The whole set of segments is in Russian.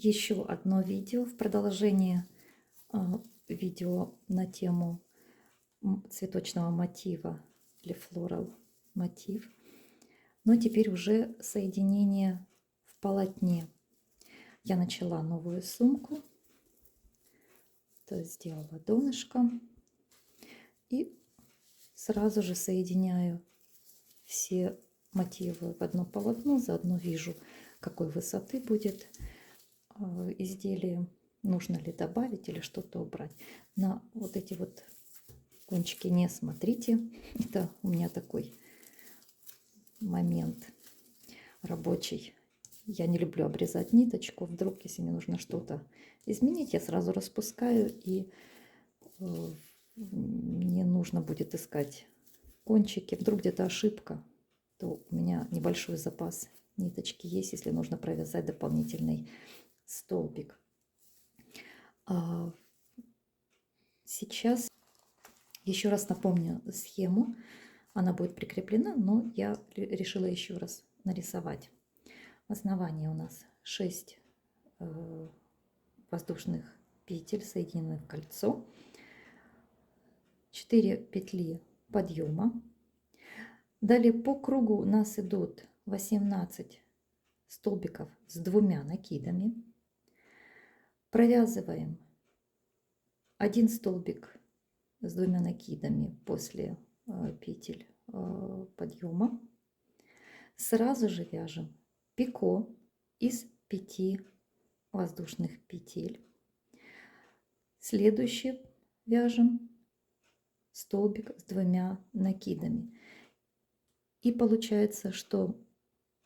еще одно видео в продолжение видео на тему цветочного мотива или floral мотив, но теперь уже соединение в полотне. Я начала новую сумку, то есть сделала донышко и сразу же соединяю все мотивы в одно полотно, заодно вижу, какой высоты будет изделие, нужно ли добавить или что-то убрать. На вот эти вот кончики не смотрите, это у меня такой момент рабочий. Я не люблю обрезать ниточку, вдруг, если мне нужно что-то изменить, я сразу распускаю, и мне нужно будет искать кончики. Вдруг где-то ошибка, то у меня небольшой запас ниточки есть, если нужно провязать дополнительный столбик. Сейчас еще раз напомню схему. Она будет прикреплена, но я решила еще раз нарисовать. Основание у нас 6 воздушных петель, соединенных в кольцо, 4 петли подъема. Далее по кругу у нас идут 18 столбиков с 2 накидами. Провязываем 1 столбик с 2 накидами после петель подъема. Сразу же вяжем пико из 5 воздушных петель. Следующий вяжем столбик с 2 накидами. И получается, что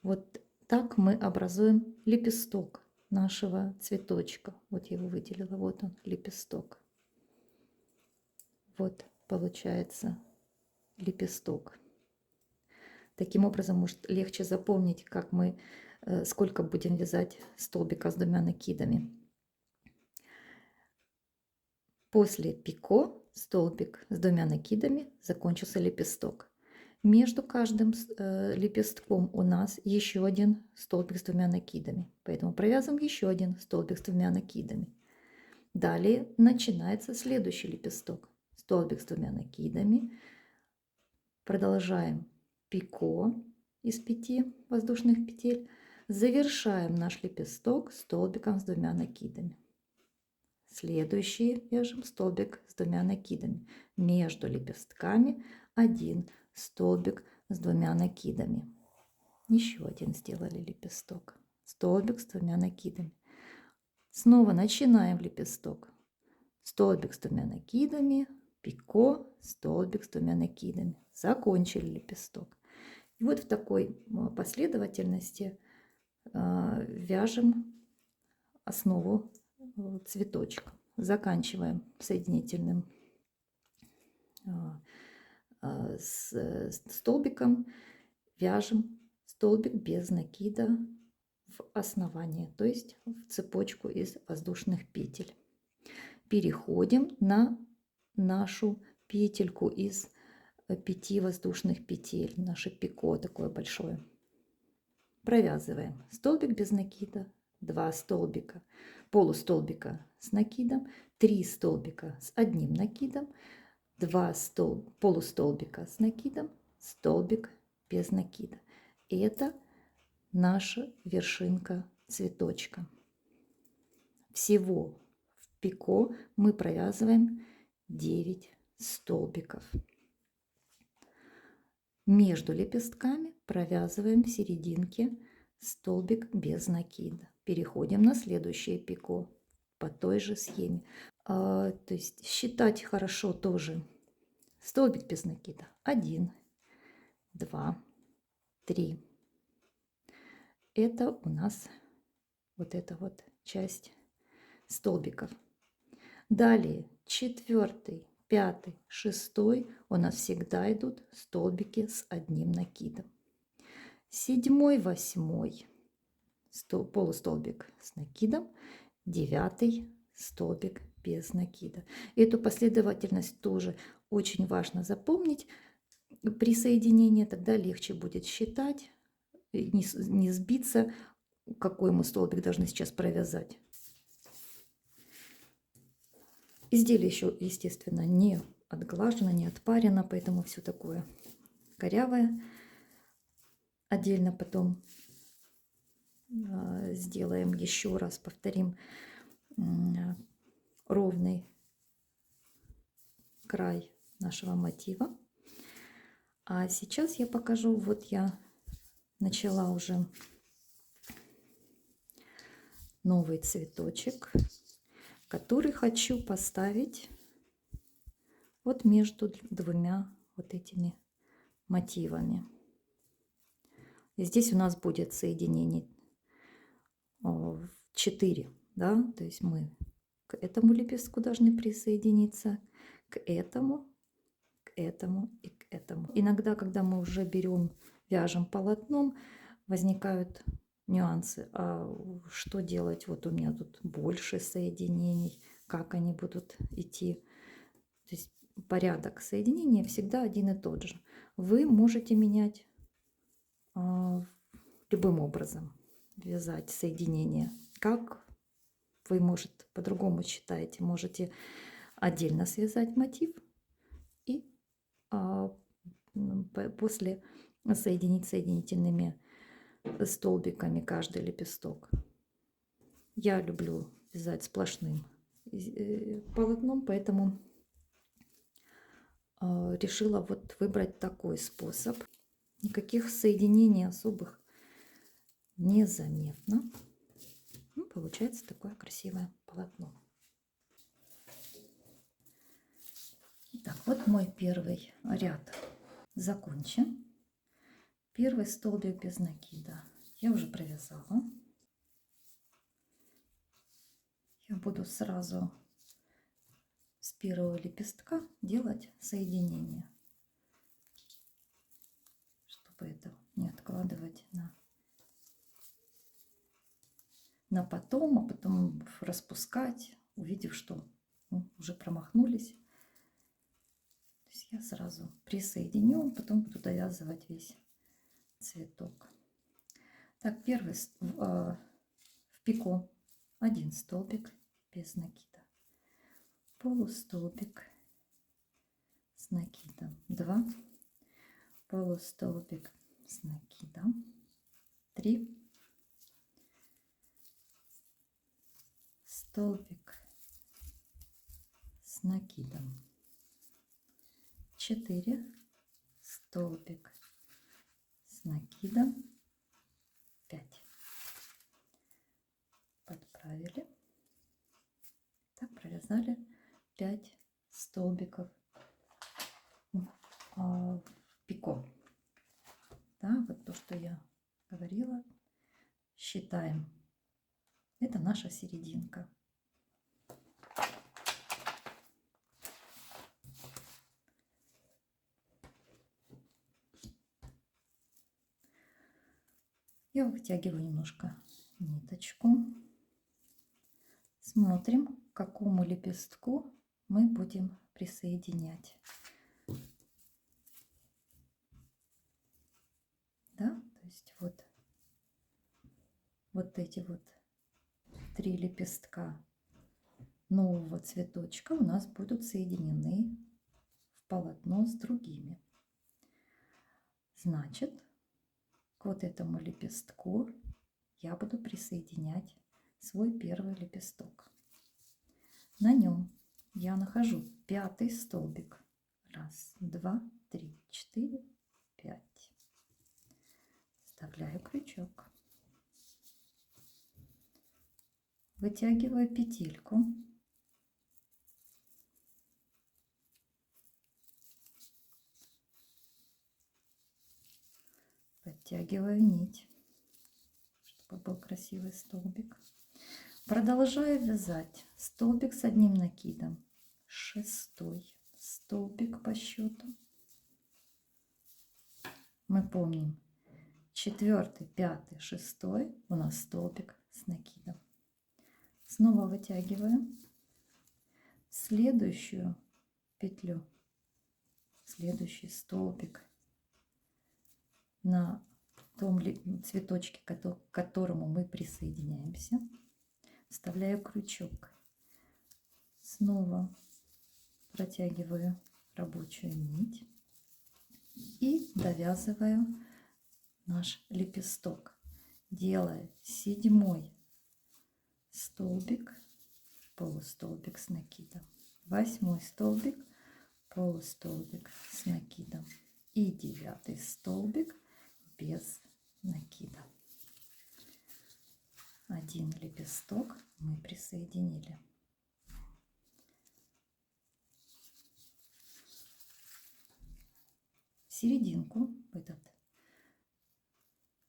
вот так мы образуем лепесток нашего цветочка. Вот я его выделила, вот он, лепесток. Вот получается лепесток. Таким образом, может легче запомнить, как мы, сколько будем вязать столбика с 2 накидами. После пико столбик с 2 накидами, закончился лепесток. Между каждым лепестком у нас еще 1 столбик с 2 накидами. Поэтому провязываем еще 1 столбик с 2 накидами. Далее начинается следующий лепесток. Столбик с 2 накидами. Продолжаем пико из 5 воздушных петель. Завершаем наш лепесток столбиком с 2 накидами. Следующий вяжем столбик с 2 накидами. Между лепестками 1 столбик с 2 накидами. Еще 1 сделали лепесток. Столбик с 2 накидами. Снова начинаем лепесток. Столбик с 2 накидами, пико, столбик с 2 накидами. Закончили лепесток. И вот в такой последовательности вяжем основу цветочка. Заканчиваем соединительным с столбиком, вяжем столбик без накида в основание, то есть в цепочку из воздушных петель. Переходим на нашу петельку из 5 воздушных петель, наше пико такое большое. Провязываем столбик без накида, 2 столбика, полустолбика с накидом, 3 столбика с 1 накидом, 2 полустолбика с накидом, столбик без накида. И это наша вершинка цветочка. Всего в пико мы провязываем 9 столбиков. Между лепестками провязываем в серединке столбик без накида. Переходим на следующее пико по той же схеме. То есть считать хорошо тоже. Столбик без накида 1, 2, 3. Это у нас вот эта вот часть столбиков. Далее 4, 5, 6 у нас всегда идут столбики с 1 накидом. 7, 8 полустолбик с накидом, 9 столбик без накида. Эту последовательность тоже очень важно запомнить при соединении, тогда легче будет считать, не сбиться какой мы столбик должны сейчас провязать. Изделие еще, естественно, не отглажено, не отпарено, поэтому все такое корявое. Отдельно потом сделаем еще раз, повторим ровный край нашего мотива. А сейчас я покажу, вот я начала уже новый цветочек, который хочу поставить вот между двумя вот этими мотивами. И здесь у нас будет соединение 4, да, то есть мы к этому лепестку должны присоединиться, к этому и к этому. Иногда, когда мы уже берем, вяжем полотном, возникают нюансы. А что делать? Вот у меня тут больше соединений, как они будут идти. То есть порядок соединения всегда один и тот же. Вы можете менять любым образом, вязать соединения. Как вы, может, по-другому считаете, можете отдельно связать мотив и после соединить соединительными столбиками каждый лепесток. Я люблю вязать сплошным полотном, поэтому решила вот выбрать такой способ. Никаких соединений особых незаметно. Ну, получается такое красивое полотно. Итак, вот мой первый ряд закончен. Первый столбик без накида я уже провязала. Я буду сразу с первого лепестка делать соединение, чтобы это не откладывать на потом, а потом распускать, увидев, что уже промахнулись. То есть я сразу присоединю, потом буду довязывать весь цветок. Так, первый в пико 1 столбик без накида, полустолбик с накидом 2, полустолбик с накидом 3, столбик с накидом 4, столбик с накидом 5. Подправили. Так, провязали 5 столбиков в пико. Да, вот то, что я говорила, считаем. Это наша серединка. Я вытягиваю немножко ниточку. Смотрим, к какому лепестку мы будем присоединять. Да, то есть вот эти вот 3 лепестка нового цветочка у нас будут соединены в полотно с другими. Значит, к вот этому лепестку я буду присоединять свой первый лепесток. На нем я нахожу 5-й столбик. 1, 2, 3, 4, 5. Вставляю крючок. Вытягиваю петельку. Подтягиваю нить, чтобы был красивый столбик. Продолжаю вязать столбик с одним накидом. 6-й столбик по счету. Мы помним, 4-й, 5-й, 6-й у нас столбик с накидом. Снова вытягиваем следующую петлю, следующий столбик на том цветочке, к которому мы присоединяемся, вставляю крючок. Снова протягиваю рабочую нить и довязываю наш лепесток, делая 7-й столбик, полустолбик с накидом, 8-й столбик, полустолбик с накидом и 9-й столбик без накида. 1 лепесток мы присоединили. В серединку, в этот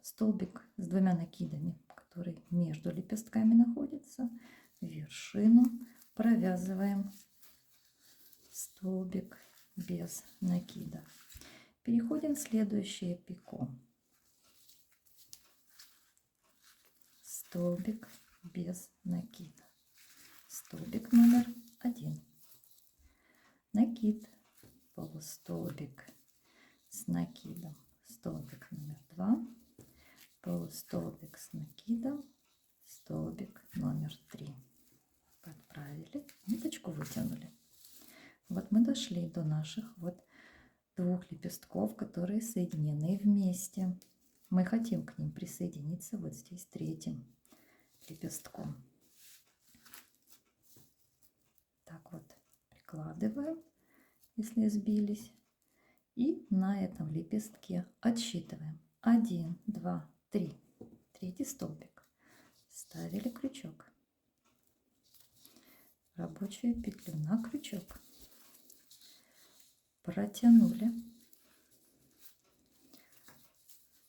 столбик с 2 накидами, который между лепестками находится, в вершину провязываем столбик без накида. Переходим в следующее пико. Столбик без накида. Столбик номер 1. Накид, полустолбик с накидом. Столбик номер 2. Полустолбик с накидом. Столбик номер 3. Подправили, ниточку вытянули. Вот мы дошли до наших вот 2 лепестков, которые соединены вместе. Мы хотим к ним присоединиться вот здесь 3-м лепестком. Так вот прикладываем, если сбились, и на этом лепестке отсчитываем 1, 2, 3. 3-й столбик. Ставили крючок, рабочую петлю на крючок, протянули,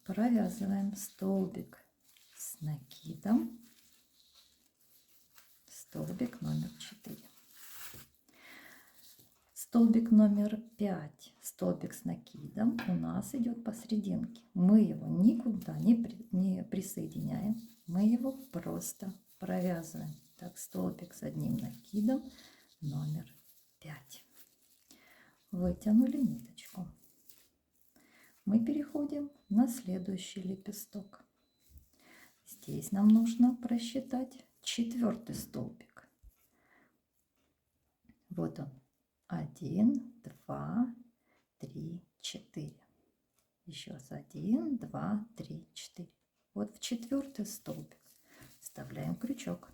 провязываем столбик с накидом, столбик номер 4. Столбик номер 5, столбик с накидом, у нас идет посерединке. Мы его никуда не присоединяем, мы его просто провязываем. Так, столбик с 1 накидом номер 5. Вытянули ниточку. Мы переходим на следующий лепесток. Здесь нам нужно просчитать 4-й столбик. Вот он. 1, 2, 3, 4. Еще раз 1, 2, 3, 4. Вот в 4-й столбик вставляем крючок.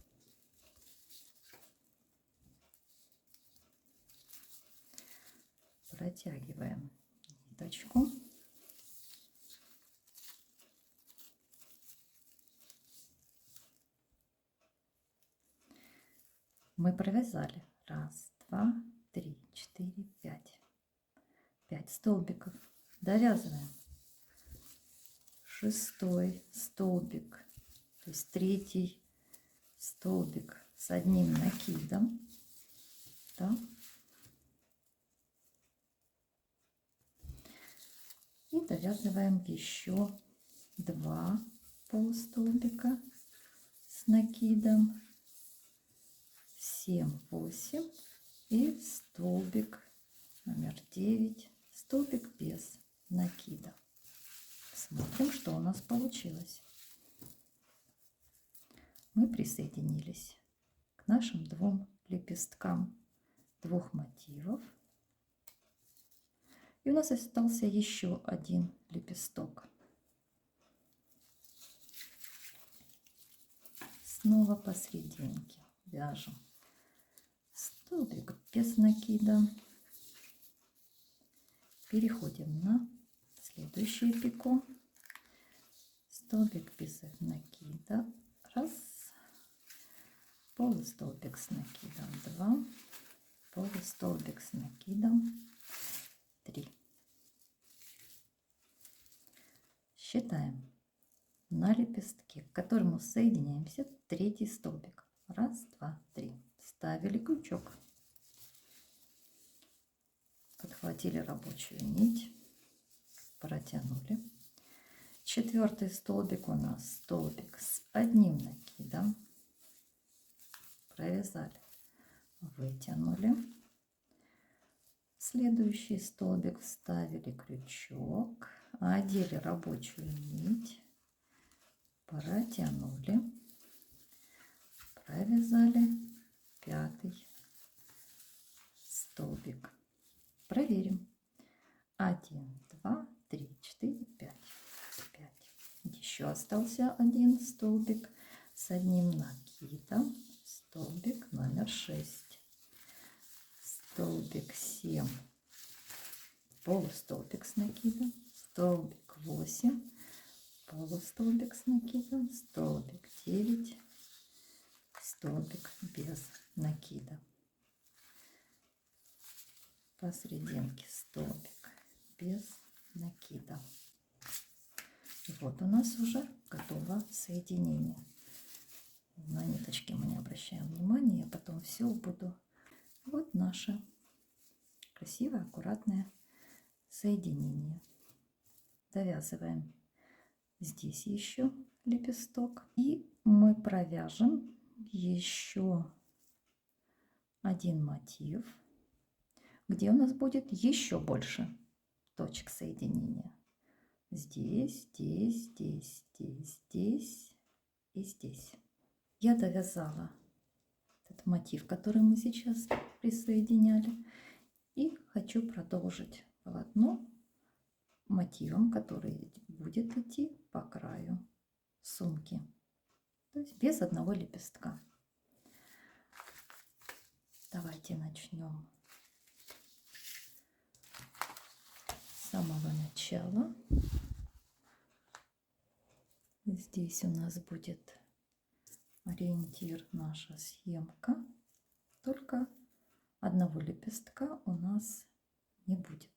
Протягиваем ниточку. Мы провязали 1, 2, 3, 4, 5. 5 столбиков. Довязываем 6-й столбик, то есть 3-й столбик с 1 накидом. Да? И довязываем еще 2 полустолбика с накидом, 7, 8 и столбик номер 9, столбик без накида. Смотрим, что у нас получилось. Мы присоединились к нашим 2 лепесткам 2 мотивов. И у нас остался еще 1 лепесток. Снова посерединке вяжем столбик без накида. Переходим на следующее пико. Столбик без накида. 1. Полустолбик с накидом. 2. Полустолбик с накидом. 3. Считаем на лепестке, к которому соединяемся, 3-й столбик. 1, 2, 3. Ставили крючок. Подхватили рабочую нить, протянули. 4-й столбик у нас столбик с 1 накидом. Провязали, вытянули. Следующий столбик вставили крючок, одели рабочую нить, протянули, провязали 5 столбик. Проверим. 1, 2, 3, 4, 5. 5. Еще остался один столбик с одним накидом. Столбик номер 6. Столбик 7. Полустолбик с накидом. Столбик 8. Полустолбик с накидом. Столбик 9. Столбик без накида. Посерединке столбик без накида. И вот у нас уже готово соединение. На ниточки мы не обращаем внимания, я потом все буду. Вот наше красивое, аккуратное соединение. Довязываем здесь еще лепесток. И мы провяжем еще один мотив, где у нас будет еще больше точек соединения. Здесь, здесь, здесь, здесь, здесь и здесь. Я довязала этот мотив, который мы сейчас присоединяли. И хочу продолжить полотно мотивом, который будет идти по краю сумки. То есть без одного лепестка. Давайте начнем с самого начала. Здесь у нас будет ориентир, наша схемка. Только одного лепестка у нас не будет.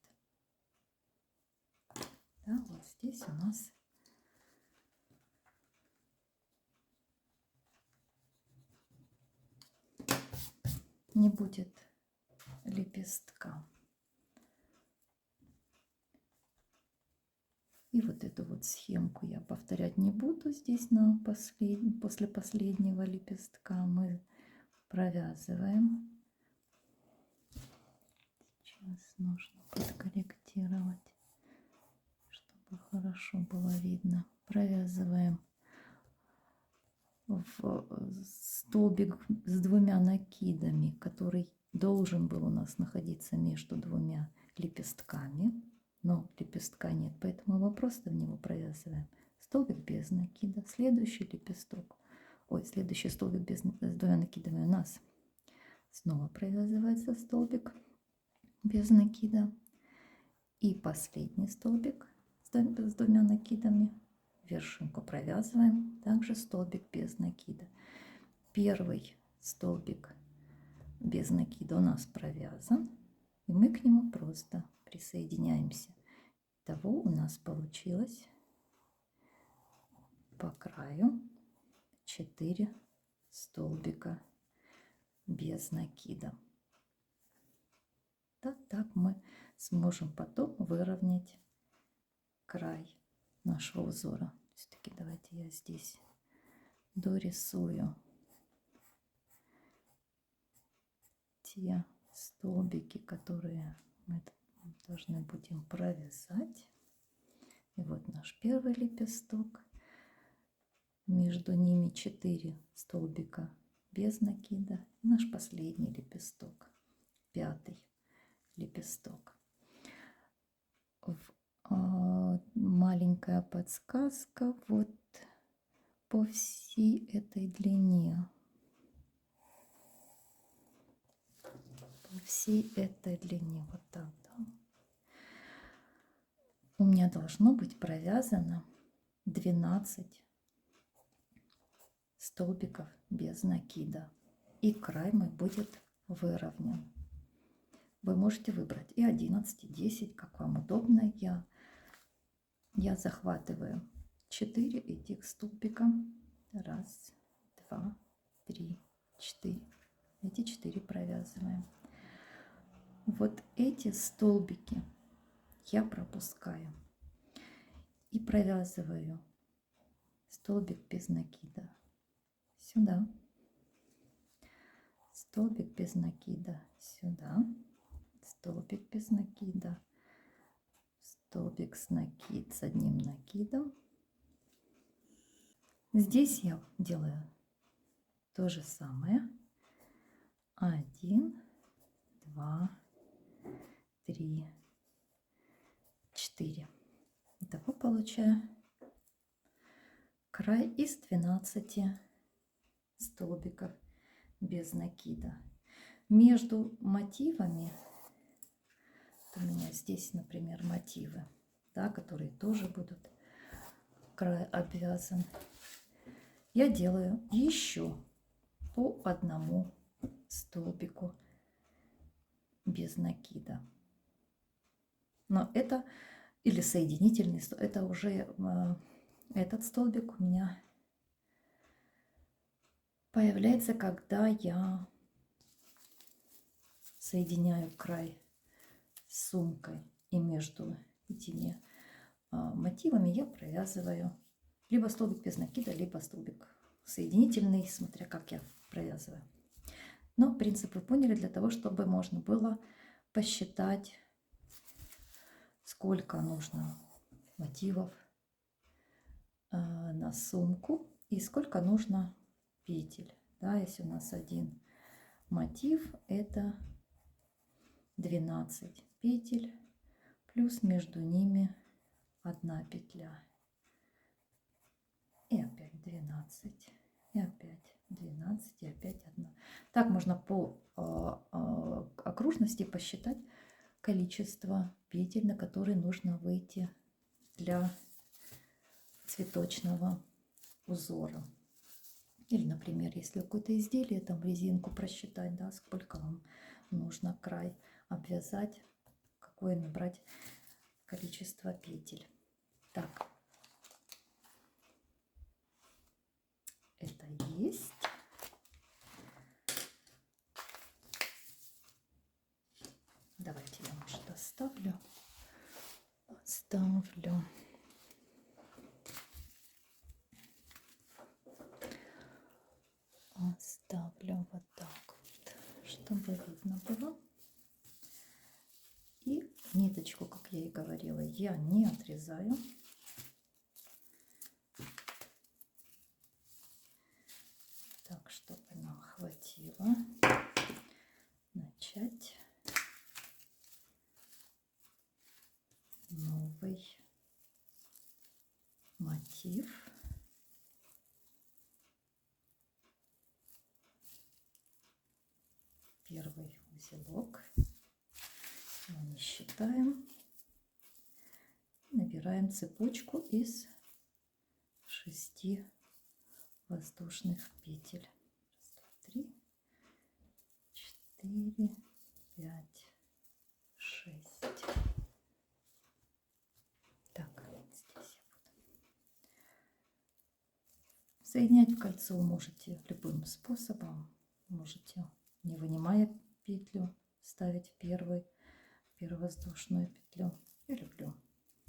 Да, вот здесь у нас не будет лепестка. И вот эту вот схемку я повторять не буду. Здесь после последнего лепестка мы провязываем. Сейчас нужно подкорректировать, чтобы хорошо было видно. Провязываем в столбик с двумя накидами, который должен был у нас находиться между двумя лепестками. Но лепестка нет, поэтому мы просто в него провязываем столбик без накида. Следующий лепесток, следующий столбик с двумя накидами у нас снова провязывается столбик без накида. И последний столбик с двумя накидами. Вершинку провязываем, также столбик без накида. Первый столбик без накида у нас провязан, и мы к нему просто присоединяемся. Итого у нас получилось по краю 4 столбика без накида. Так мы сможем потом выровнять край нашего узора. Все-таки давайте я здесь дорисую те столбики, которые мы должны будем провязать. И вот наш первый лепесток. Между ними 4 столбика без накида. И наш последний лепесток, 5 лепесток. Маленькая подсказка вот по всей этой длине. По всей этой длине, вот так, да. У меня должно быть провязано 12 столбиков без накида. И край мой будет выровнен. Вы можете выбрать и 11, и 10, как вам удобно. Я захватываю 4 этих столбика. 1, 2, 3, 4. Эти 4 провязываем. Вот эти столбики я пропускаю и провязываю столбик без накида сюда, столбик без накида сюда, столбик без накида, столбик с одним накидом. Здесь я делаю то же самое. 1, 2, 3, 4. Итого получаю край из 12 столбиков без накида. Между мотивами, у меня здесь, например, мотивы, да, которые тоже будут край обвязан, я делаю еще по одному столбику без накида. Но это или соединительный, это уже этот столбик у меня появляется, когда я соединяю край с сумкой, и между этими мотивами я провязываю либо столбик без накида, либо столбик соединительный, смотря как я провязываю. Но принцип вы поняли, для того, чтобы можно было посчитать, сколько нужно мотивов на сумку и сколько нужно петель. Да, если у нас один мотив, это 12 петель, плюс между ними 1 петля. И опять 12, и опять 12, и опять 1. Так можно по окружности посчитать количество петель, на которые нужно выйти для цветочного узора. Или, например, если какое-то изделие, там резинку просчитать, да, сколько вам нужно край обвязать, какое набрать количество петель. Так, это есть. Давайте я, может, оставлю. Оставлю вот так вот, чтобы видно было. И ниточку, как я и говорила, я не отрезаю. Так, чтобы нам хватило начать новый мотив. Первый узелок. Его не считаем. Набираем цепочку из 6 воздушных петель. 1, 2, 3, 4, 5, 6. Так, здесь я буду. Соединять в кольцо можете любым способом. Можете, не вынимая петлю, ставить первую воздушную петлю. Я люблю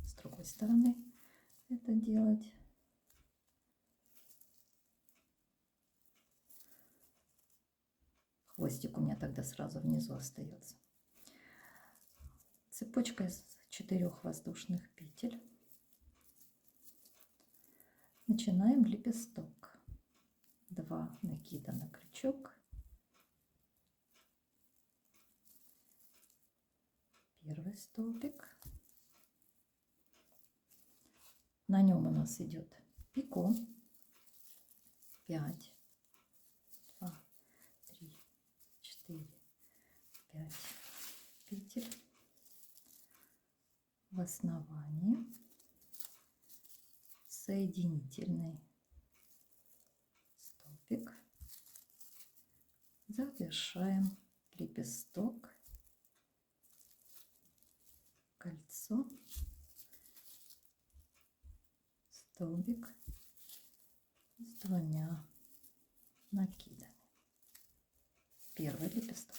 с другой стороны это делать. Хвостик у меня тогда сразу внизу остается. Цепочка из 4 воздушных петель. Начинаем лепесток. 2 накида на крючок. Первый столбик. На нем у нас идет пико. 5, 2, 3, 4, 5 петель. В основании соединительный столбик. Завершаем лепесток, кольцо, столбик с 2 накидами. Первый лепесток.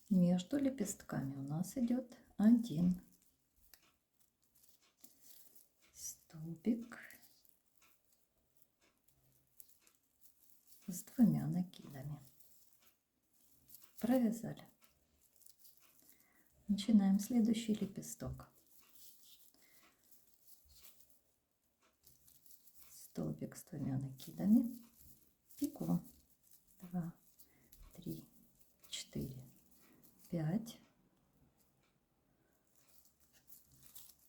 Между лепестками у нас идет 1 столбик с двумя накидами. Провязали. Начинаем следующий лепесток. Столбик с двумя накидами, пико, 2, 3, 4, 5,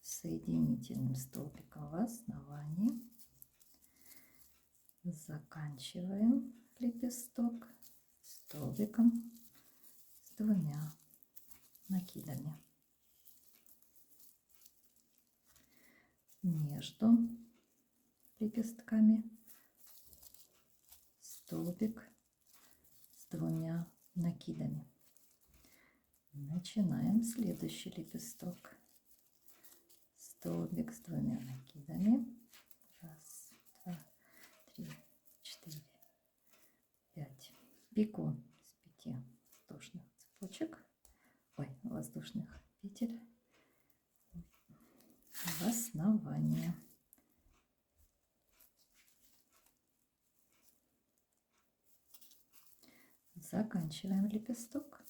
соединительным столбиком в основании, заканчиваем лепесток столбиком с двумя накидами. Между лепестками столбик с двумя накидами. Начинаем следующий лепесток. Столбик с двумя накидами. 1, 2, 3, 4, 5. Пико с 5 воздушных цепочек, воздушных петель в основание. Заканчиваем лепесток.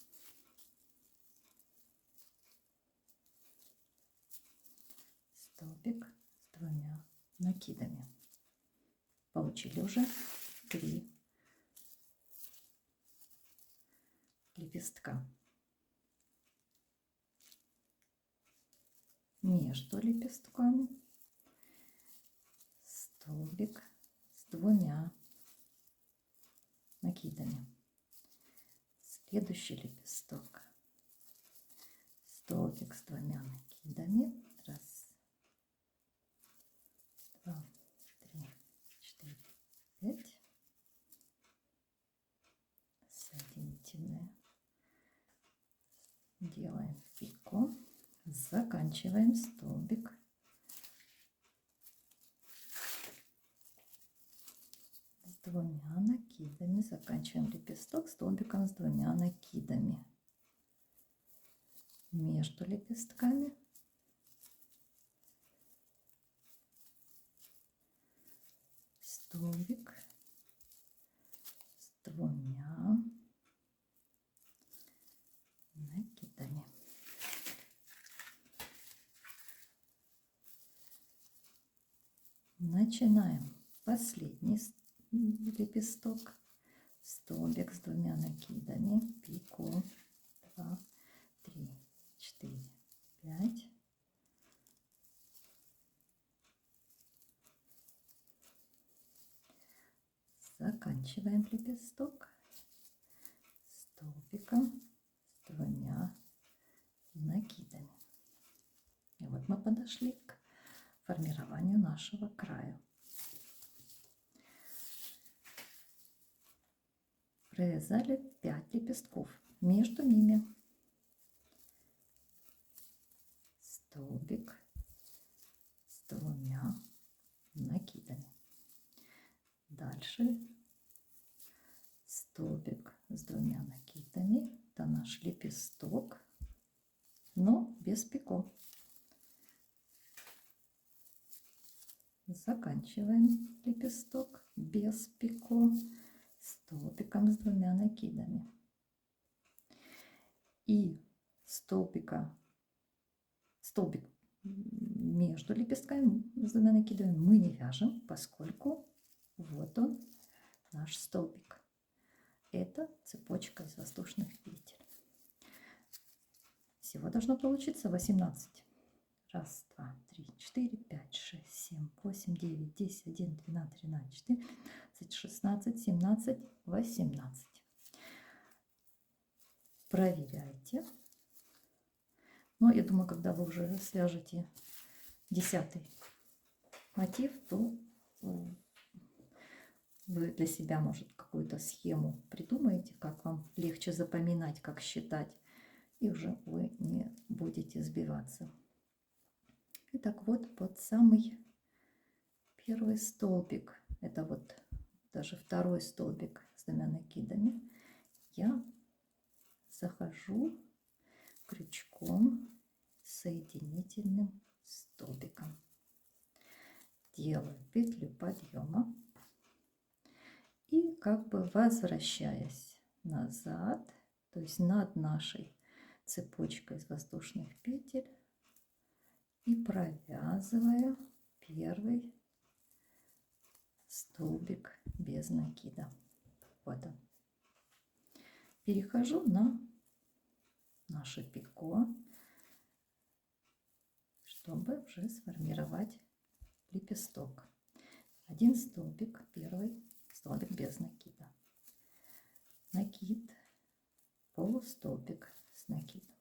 Столбик с двумя накидами. Получили уже 3 лепестка. Между лепестками столбик с двумя накидами. Следующий лепесток. Столбик с двумя накидами. 1, 2, 3, 4, 5. Соединительные. Делаем пико. Заканчиваем столбик с двумя накидами. Заканчиваем лепесток столбиком с двумя накидами. Между лепестками столбик с двумя накидами. Начинаем последний лепесток. Столбик с двумя накидами, пико, 2, 3, 4, 5. Заканчиваем лепесток столбиком с двумя накидами. И вот мы подошли к формированию нашего края. Провязали 5 лепестков. Между ними столбик с двумя накидами. Дальше столбик с двумя накидами. Это наш лепесток, но без пико. Заканчиваем лепесток без пико столбиком с двумя накидами. И столбик между лепестками с двумя накидами мы не вяжем, поскольку вот он, наш столбик. Это цепочка из воздушных петель. Всего должно получиться 18. 1, 2, 3, 4, 5, 6, 7, 8, 9, 10, 11, 12, 13, 14, 16, 17, 18. Проверяйте. Но я думаю, когда вы уже свяжете 10-й мотив, то вы для себя, может, какую-то схему придумаете, как вам легче запоминать, как считать, и уже вы не будете сбиваться. Итак, вот под самый первый столбик, это вот даже второй столбик с двумя накидами, я захожу крючком соединительным столбиком. Делаю петлю подъема И как бы возвращаясь назад, то есть над нашей цепочкой из воздушных петель, и провязываю первый столбик без накида. Вот он. Перехожу на наше пико, чтобы уже сформировать лепесток. Один столбик, первый столбик без накида. Накид, полустолбик с накидом.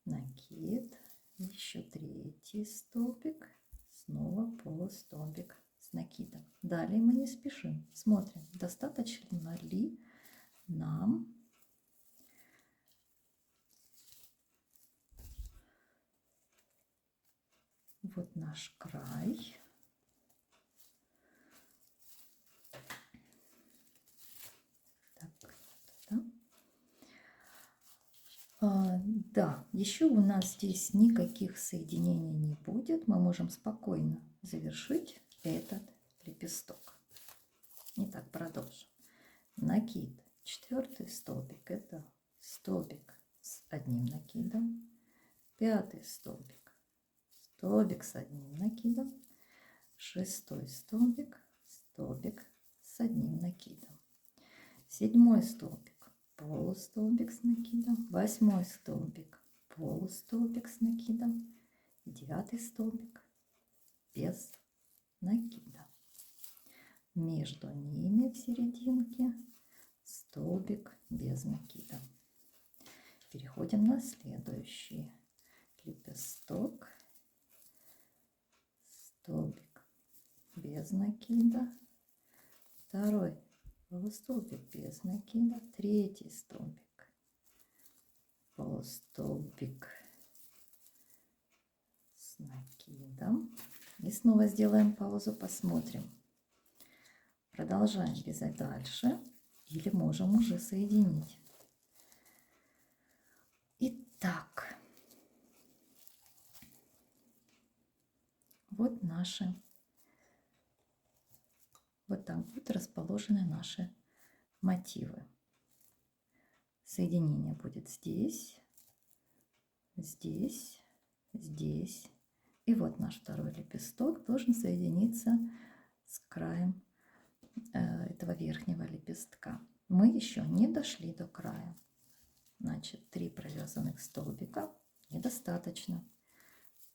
Накид, еще третий столбик, снова полустолбик с накидом. Далее мы не спешим, смотрим, достаточно ли нам вот наш край. Да, еще у нас здесь никаких соединений не будет. Мы можем спокойно завершить этот лепесток. Итак, продолжим. Накид. Четвертый столбик. Это столбик с одним накидом. Пятый столбик. Столбик с одним накидом. Шестой столбик. Столбик с одним накидом. Седьмой столбик. Полустолбик с накидом, восьмой столбик, полустолбик с накидом, девятый столбик без накида. Между ними в серединке столбик без накида. Переходим на следующий лепесток. Столбик без накида, второй полустолбик без накида, третий столбик, полустолбик с накидом. И снова сделаем паузу, посмотрим. Продолжаем вязать дальше или можем уже соединить. Итак, вот наши. Вот так будут расположены наши мотивы. Соединение будет здесь, здесь, здесь. И вот наш второй лепесток должен соединиться с краем этого верхнего лепестка. Мы еще не дошли до края. Значит, 3 провязанных столбика недостаточно.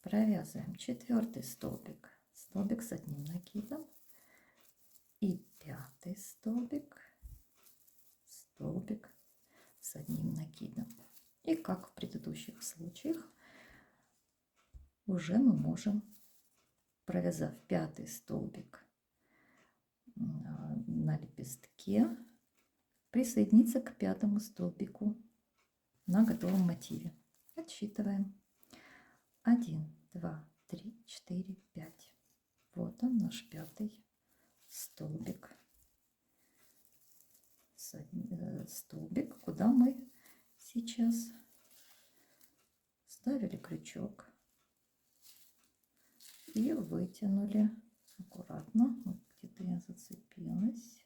Провязываем четвертый столбик, столбик с одним накидом. И пятый столбик, столбик с одним накидом. И как в предыдущих случаях, уже мы можем, провязав пятый столбик на лепестке, присоединиться к пятому столбику на готовом мотиве. Отсчитываем. 1, 2, 3, 4, 5. Вот он, наш пятый столбик. Столбик, куда мы сейчас ставили крючок и вытянули аккуратно. Вот где-то я зацепилась.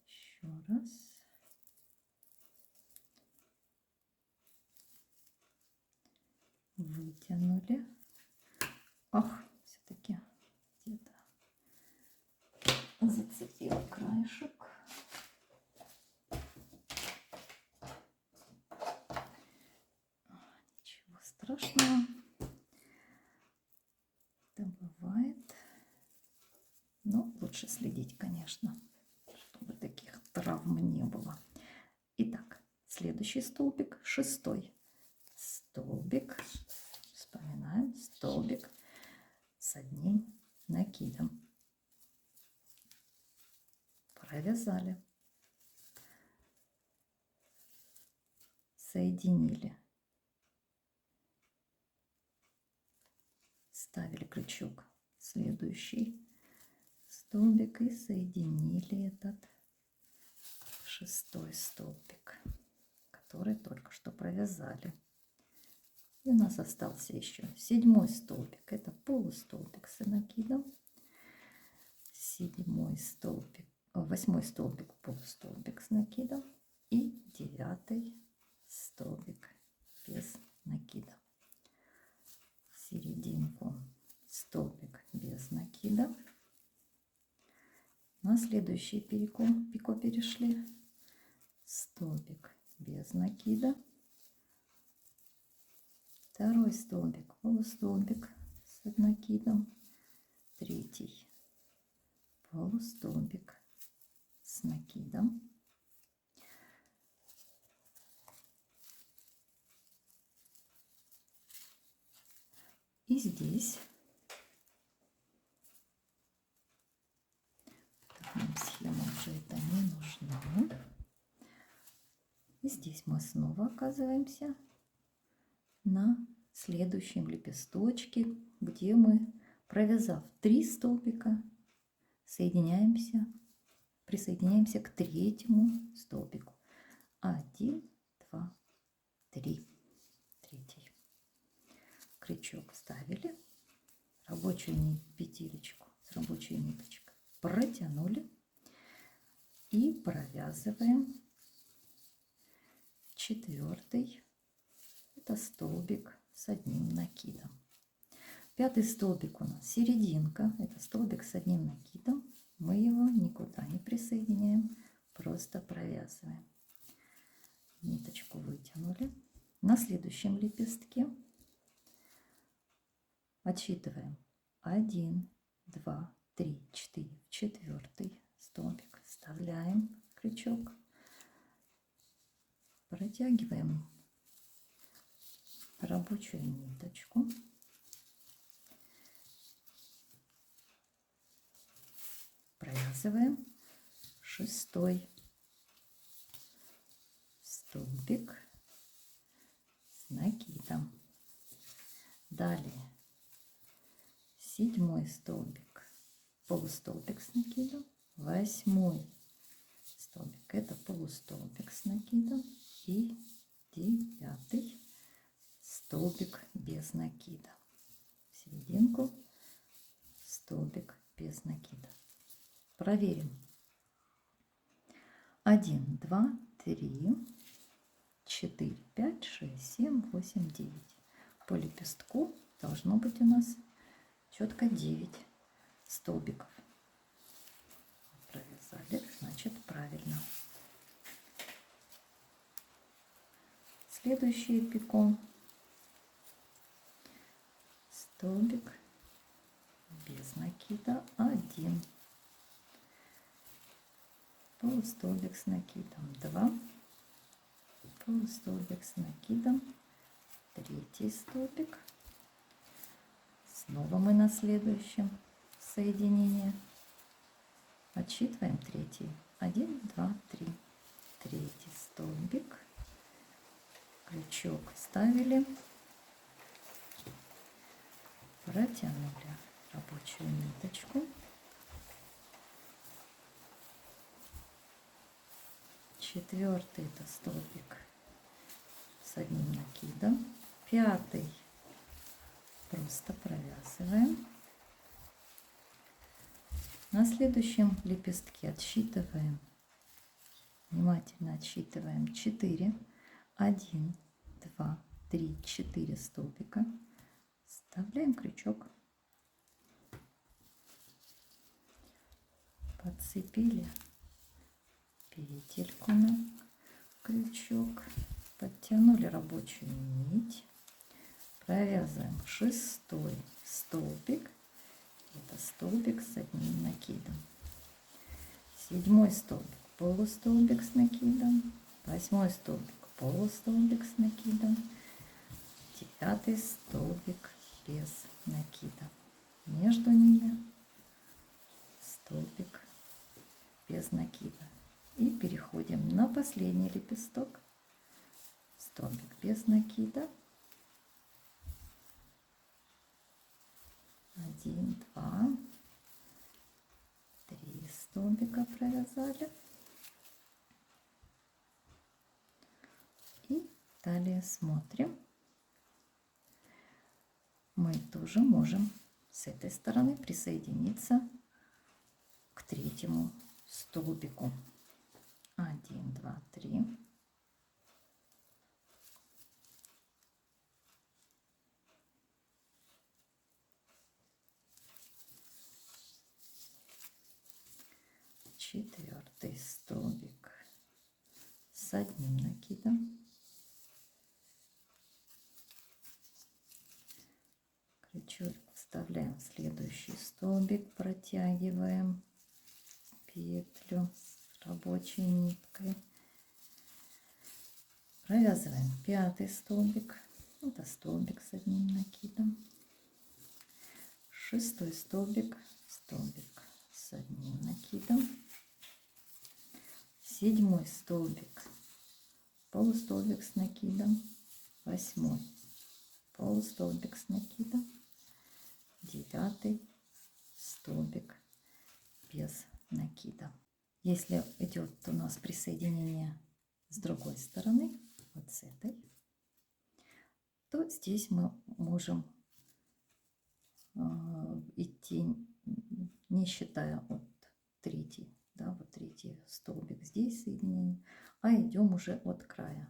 Еще раз. Вытянули. Ах, все-таки где-то зацепила краешек. Ничего страшного. Это бывает. Но лучше следить, конечно, чтобы таких травм не было. Итак, следующий столбик, шестой. Столбик, вспоминаем, столбик с одним накидом. Провязали, соединили, ставили крючок в следующий столбик и соединили этот шестой столбик, который только что провязали. И у нас остался еще седьмой столбик. Это полустолбик с накидом. седьмой столбик, восьмой столбик, полустолбик с накидом и девятый столбик без накида. В серединку столбик без накида. На следующий пико перешли. Столбик без накида. Второй столбик, полустолбик с накидом. Третий полустолбик с накидом. И здесь нам схема уже это не нужна. И здесь мы снова оказываемся на следующем лепесточке, где мы, провязав 3 столбика, присоединяемся к третьему столбику. 1, 2, 3. Третий. Крючок вставили, рабочую петелечку с рабочей ниточкой протянули и провязываем 4-й. Это столбик с одним накидом. 5-й столбик у нас серединка. Это столбик с одним накидом. Мы его никуда не присоединяем, просто провязываем. Ниточку вытянули. На следующем лепестке отсчитываем 1, 2, 3, 4. В 4-й столбик вставляем крючок, протягиваем рабочую ниточку, провязываем 6-й столбик с накидом. Далее 7-й столбик, полустолбик с накидом. 8-й столбик, это полустолбик с накидом. И 9-й столбик без накида. В серединку столбик без накида. Проверим. 1, 2, 3, 4, 5, 6, 7, 8, 9. По лепестку должно быть у нас четко 9 столбиков. Провязали, значит правильно. Следующий пико. Столбик без накида 1. Полустолбик с накидом 2. Полустолбик с накидом. 3-й столбик. Снова мы на следующем соединении. Отсчитываем 3-й. 1, 2, 3. 3-й столбик. Крючок вставили. Протянули рабочую ниточку. 4-й это столбик с одним накидом. 5-й просто провязываем. На следующем лепестке отсчитываем, внимательно отсчитываем 4. 1, 2, 3, 4 столбика. Вставляем крючок. Подцепили петельку на крючок. Подтянули рабочую нить. Провязываем 6-й столбик. Это столбик с одним накидом. 7-й столбик, полустолбик с накидом. 8-й столбик, полустолбик с накидом. 9-й столбик без накида. Между ними столбик без накида. И переходим на последний лепесток. Столбик без накида. 1, 2, 3 столбика провязали. И далее смотрим. Мы тоже можем с этой стороны присоединиться к третьему столбику. 1, 2, 3. Четвертый столбик с одним накидом. Крючок вставляем в следующий столбик, протягиваем петлю с рабочей ниткой, провязываем пятый столбик, это столбик с одним накидом, шестой столбик, столбик с одним накидом, седьмой столбик, полустолбик с накидом, восьмой полустолбик с накидом, девятый столбик без накида. Если идет у нас присоединение с другой стороны, вот с этой, то здесь мы можем идти, не считая от третий, да, вот третий столбик здесь соединение, а идем уже от края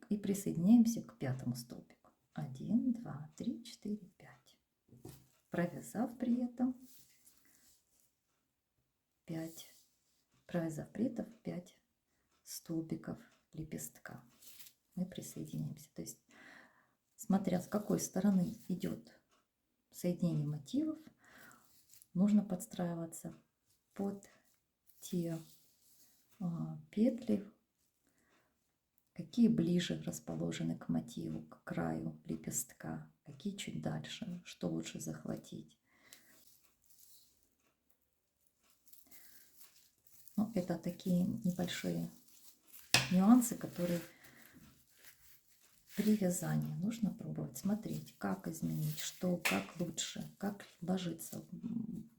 и присоединяемся к пятому столбику. 1, 2, 3, 4, 5. Провязав при этом 5, провязав при этом 5 столбиков лепестка, мы присоединяемся. То есть, смотря с какой стороны идет соединение мотивов, нужно подстраиваться под те петли, какие ближе расположены к мотиву, к краю лепестка, какие чуть дальше, что лучше захватить. Ну, это такие небольшие нюансы, которые при вязании нужно пробовать, смотреть, как изменить, что, как лучше, как ложится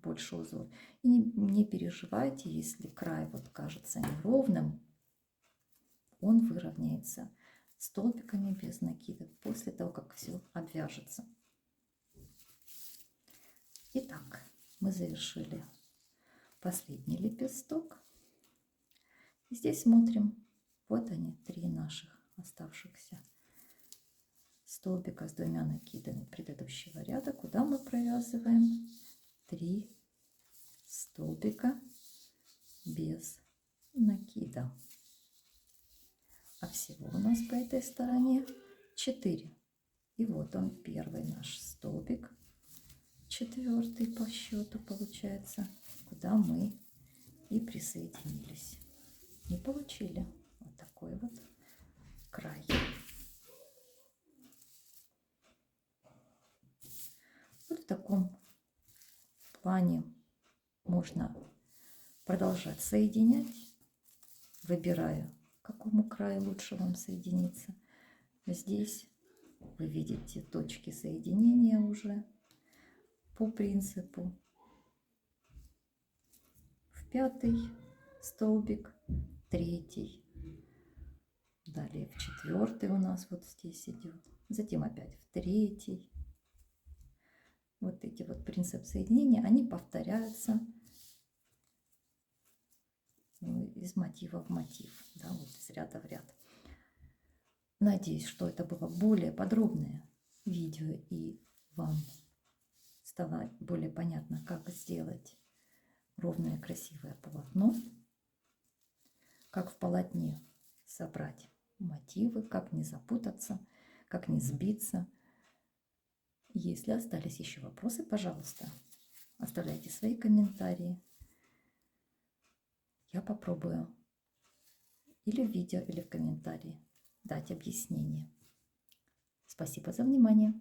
больше узор. И не переживайте, если край вот кажется неровным, он выровняется столбиками без накида после того, как все обвяжется. Итак, мы завершили последний лепесток. И здесь смотрим, вот они, 3 наших оставшихся столбика с 2 накидами предыдущего ряда, куда мы провязываем 3 столбика без накида. А всего у нас по этой стороне 4. И вот он, первый наш столбик, 4-й по счету получается, куда мы и присоединились. И получили вот такой вот край. Вот в таком плане можно продолжать соединять, выбирая, к какому краю лучше вам соединиться. Здесь вы видите точки соединения уже по принципу. В 5-й столбик, 3-й, далее в 4-й у нас вот здесь идет, затем опять в 3-й. Вот эти вот принципы соединения, они повторяются из мотива в мотив, да, вот из ряда в ряд. Надеюсь, что это было более подробное видео и вам стало более понятно, как сделать ровное красивое полотно, как в полотне собрать мотивы, как не запутаться, как не сбиться. Если остались еще вопросы, пожалуйста, оставляйте свои комментарии. Я попробую или в видео, или в комментарии дать объяснение. Спасибо за внимание.